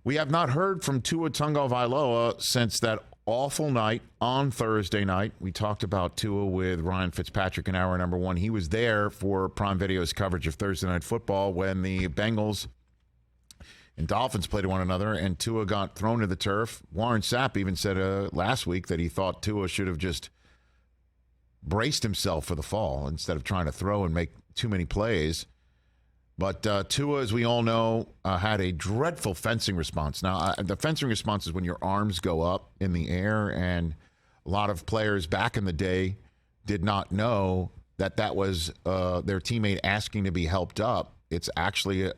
We have not heard from Tua Tagovailoa since that awful night on Thursday night. We talked about Tua with Ryan Fitzpatrick in hour number 1. He was there for Prime Video's coverage of Thursday Night Football when the Bengals and Dolphins played one another, and Tua got thrown to the turf. Warren Sapp even said last week that he thought Tua should have just braced himself for the fall instead of trying to throw and make too many plays. But Tua, as we all know, had a dreadful fencing response. Now, the fencing response is when your arms go up in the air, and a lot of players back in the day did not know that that was their teammate asking to be helped up. It's actually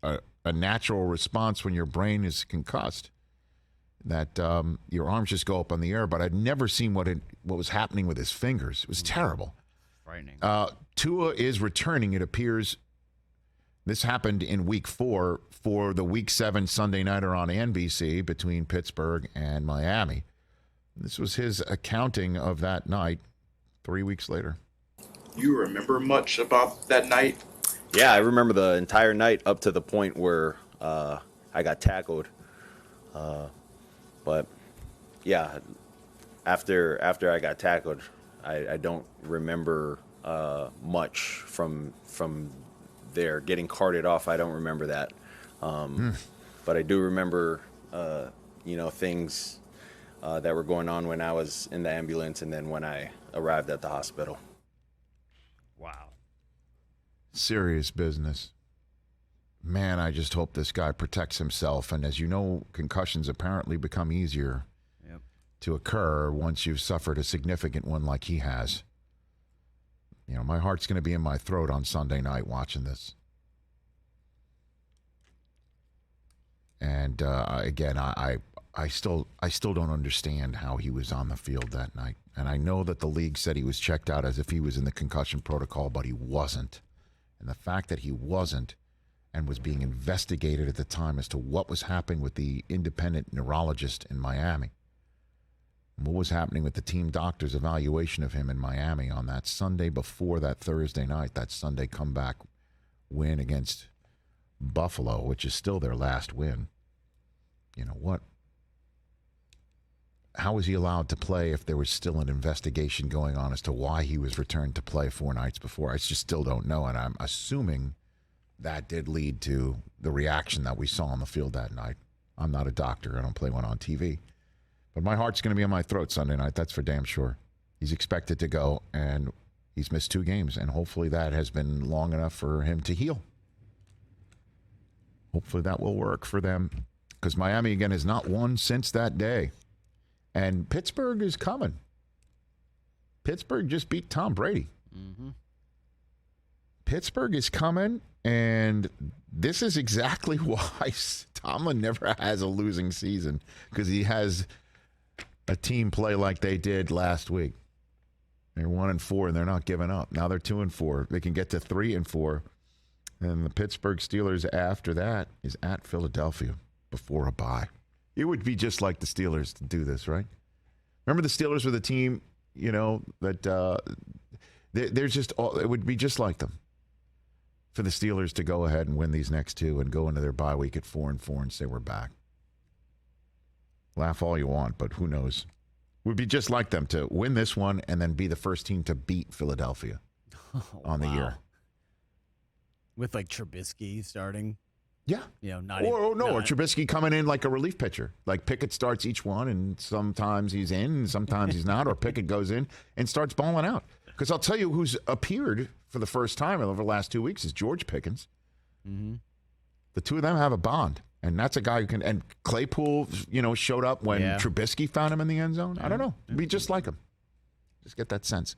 a natural response when your brain is concussed, that your arms just go up in the air. But I'd never seen what was happening with his fingers. It was terrible. Frightening. Tua is returning, it appears. This happened in week 4 for the week 7 Sunday nighter on NBC between Pittsburgh and Miami. This was his accounting of that night 3 weeks later. You remember much about that night? Yeah, I remember the entire night up to the point where I got tackled. But yeah, after I got tackled, I don't remember much from there. Getting carted off, I don't remember that. But I do remember, things that were going on when I was in the ambulance and then when I arrived at the hospital. Wow. Serious business. Man, I just hope this guy protects himself. And as you know, concussions apparently become easier to occur once you've suffered a significant one like he has. You know, my heart's going to be in my throat on Sunday night watching this. And again, I still don't understand how he was on the field that night. And I know that the league said he was checked out as if he was in the concussion protocol, but he wasn't. And the fact that he wasn't and was being investigated at the time as to what was happening with the independent neurologist in Miami, and what was happening with the team doctor's evaluation of him in Miami on that Sunday before that Thursday night, that Sunday comeback win against Buffalo, which is still their last win. You know what? How was he allowed to play if there was still an investigation going on as to why he was returned to play 4 nights before? I just still don't know, and I'm assuming that did lead to the reaction that we saw on the field that night. I'm not a doctor. I don't play one on TV. But my heart's going to be in my throat Sunday night. That's for damn sure. He's expected to go, and he's missed 2 games, and hopefully that has been long enough for him to heal. Hopefully that will work for them, because Miami, again, has not won since that day. And Pittsburgh is coming. Pittsburgh just beat Tom Brady. Mm-hmm. Pittsburgh is coming, and this is exactly why Tomlin never has a losing season, because he has a team play like they did last week. They're 1-4, and they're not giving up. Now they're 2-4. They can get to 3-4. And the Pittsburgh Steelers after that is at Philadelphia before a bye. It would be just like the Steelers to do this, right? Remember the Steelers were the team, that they're just it would be just like them for the Steelers to go ahead and win these next 2 and go into their bye week at 4-4 and say we're back. Laugh all you want, but who knows? It would be just like them to win this one and then be the first team to beat Philadelphia on the year. With like Trubisky starting. Yeah. Or Trubisky coming in like a relief pitcher. Like Pickett starts each one, and sometimes he's in, and sometimes he's not, or Pickett goes in and starts balling out. Because I'll tell you who's appeared for the first time over the last 2 weeks is George Pickens. Mm-hmm. The two of them have a bond, and that's a guy who can. And Claypool, showed up when Trubisky found him in the end zone. I don't know. It'd be just like him. Just get that sense.